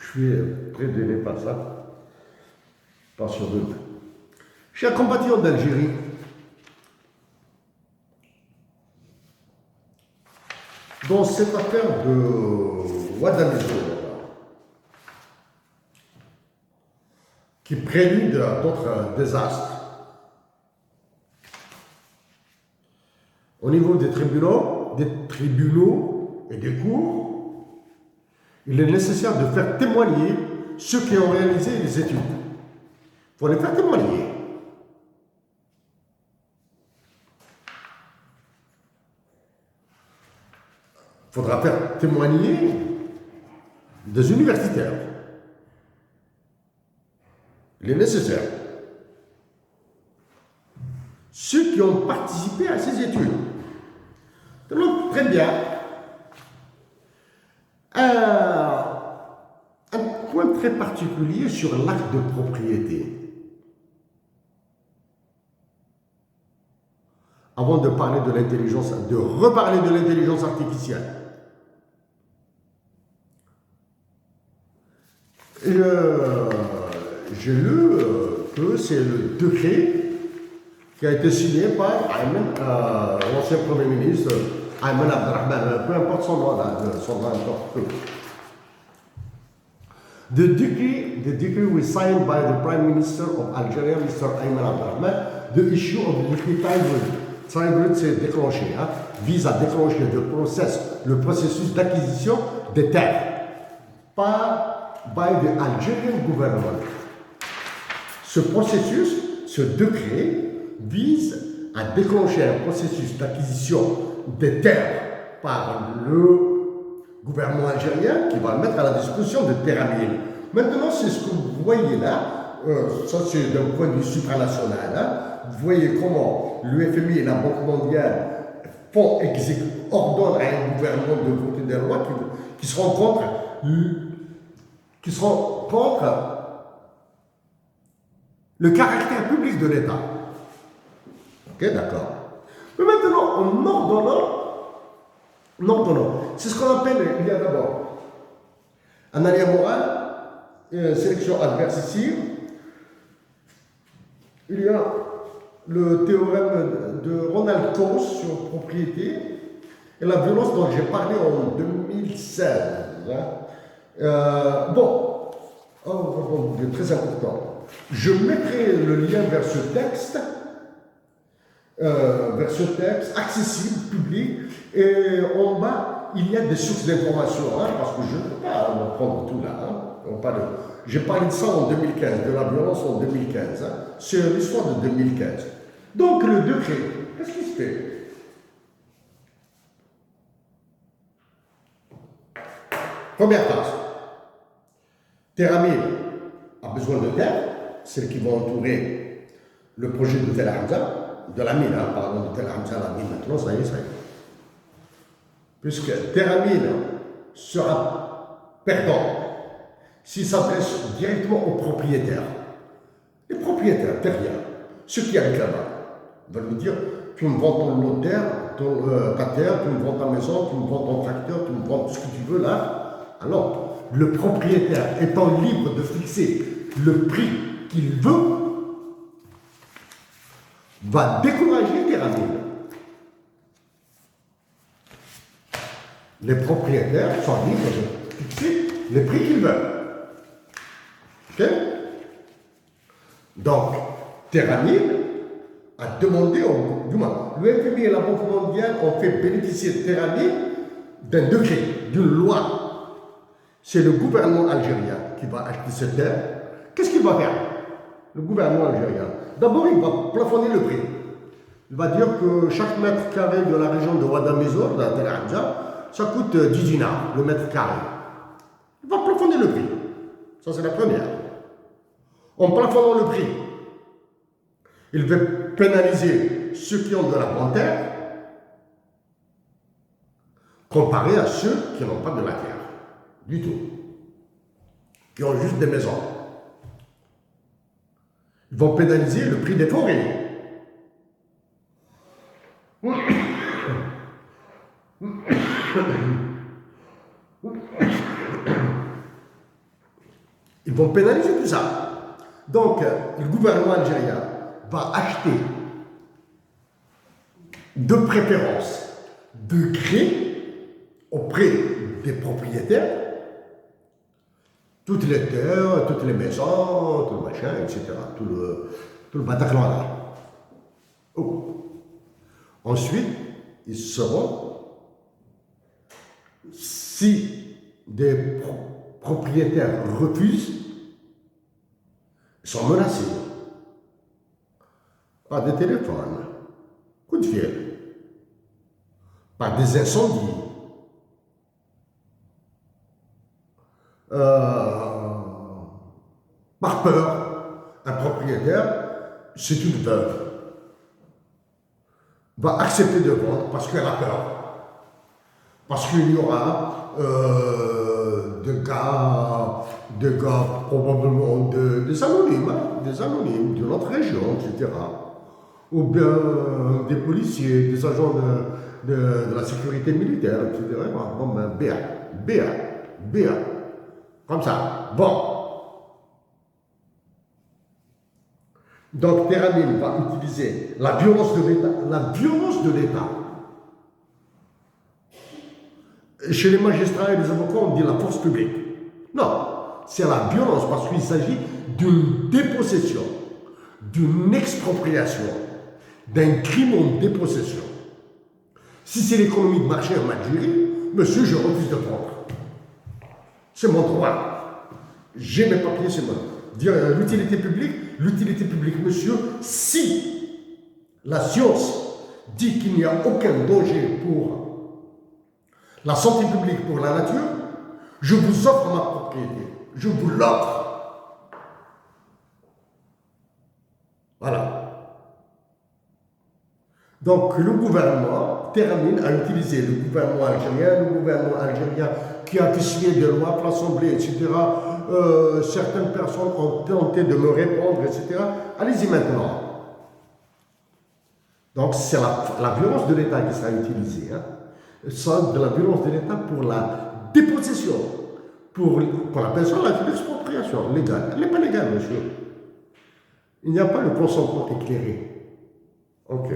Je suis très gêné par ça, par ce truc. Chers compatriotes d'Algérie, dans cette affaire de Ouadamezou, qui prélude à d'autres désastres, au niveau des tribunaux et des cours, il est nécessaire de faire témoigner ceux qui ont réalisé les études. Il faut les faire témoigner. Il faudra faire témoigner des universitaires. Il est nécessaire. Ceux qui ont participé à ces études. Donc, très bien. Un point très particulier sur l'acte de propriété. Avant de parler de l'intelligence, de reparler de l'intelligence artificielle. J'ai lu que c'est le décret qui a été signé par l'ancien Premier ministre, Ayman Abdelrahman, peu importe son nom, son nom importe. The decree was signed by the Prime Minister of Algeria, Mr. Ayman Abdelrahman. The issue of the decree titled c'est déclenché, vise à déclencher le processus d'acquisition des terres by the Algerian government. Ce processus, ce décret, vise à déclencher un processus d'acquisition des terres par le gouvernement algérien qui va le mettre à la disposition de Terramine. Maintenant, c'est ce que vous voyez là, ça c'est d'un point de vue supranational, vous voyez comment l'UFMI et la Banque mondiale ordonnent à un gouvernement de voter des lois qui seront contre le caractère public de l'État. Ok, d'accord. Mais maintenant, en ordonnant, c'est ce qu'on appelle, il y a d'abord un aléa moral, sélection adversive, il y a le théorème de Ronald Coase sur propriété et la violence dont j'ai parlé en 2016. Très important. Je mettrai le lien vers ce texte accessible, public, et en bas, il y a des sources d'informations, parce que je ne peux pas prendre tout là. J'ai parlé de ça en 2015, de la violence en 2015. C'est l'histoire de 2015. Donc, le décret, qu'est-ce qui se fait? Première phase. Terramine a besoin de terre, celles qui vont entourer le projet de Tel Hamza, de la mine, pardon, de Tel Hamza, la mine maintenant, ça y est. Puisque Terramine sera perdant s'il s'adresse directement aux propriétaires. Les propriétaires terriens, ceux qui habitent là-bas, vont lui dire: tu me vends ton lot de terre, ta terre, tu me vends ta maison, tu me vends ton tracteur, tu me vends tout ce que tu veux là. Alors, le propriétaire étant libre de fixer le prix qu'il veut, va décourager Terramine. Les propriétaires sont libres de fixer les prix qu'ils veulent. Ok? Donc, Terramine a demandé, du moins, le FMI et la Banque mondiale ont fait bénéficier Terramine d'un décret, d'une loi. C'est le gouvernement algérien qui va acheter cette terre. Qu'est-ce qu'il va faire, le gouvernement algérien? D'abord, il va plafonner le prix. Il va dire que chaque mètre carré de la région de Ouadamezou, dans Tel Hamza, ça coûte 10 dinars, le mètre carré. Il va plafonner le prix. Ça, c'est la première. En plafonnant le prix, il va pénaliser ceux qui ont de la bonne terre, comparé à ceux qui n'ont pas de la terre, du tout, qui ont juste des maisons. Ils vont pénaliser le prix des forêts. Ils vont pénaliser tout ça. Donc, le gouvernement algérien va acheter de préférence de gré auprès des propriétaires toutes les terres, toutes les maisons, tout le machin, etc. Tout le Bataclan là. Oh. Ensuite, ils sauront si des propriétaires refusent, ils sont menacés. Par des téléphones, coup de fil, par des incendies, par peur. Un propriétaire, c'est une veuve, va accepter de vendre parce qu'elle a peur. Parce qu'il y aura des gars probablement des anonymes de notre région, etc. Ou bien des policiers, des agents de la sécurité militaire, etc. Bon, ben, BA. Comme ça. Bon. Donc, Teramine va utiliser la violence de l'État. Chez les magistrats et les avocats, on dit la force publique. Non, c'est la violence parce qu'il s'agit d'une dépossession, d'une expropriation, d'un crime en dépossession. Si c'est l'économie de marché en Algérie, monsieur, je refuse de prendre. C'est mon droit. J'ai mes papiers, c'est moi. Dire l'utilité publique, monsieur, si la science dit qu'il n'y a aucun danger pour la santé publique, pour la nature, je vous offre ma propriété. Je vous l'offre. Voilà. Donc le gouvernement termine à utiliser le gouvernement algérien qui a signé des lois pour l'Assemblée, etc. Certaines personnes ont tenté de me répondre, etc. Allez-y maintenant. Donc c'est la violence de l'État qui sera utilisée. Hein. Ça, de la violence de l'État pour la dépossession. Qu'on appelle ça l'expropriation légale. Elle n'est pas légale, monsieur. Il n'y a pas le consentement éclairé. Ok.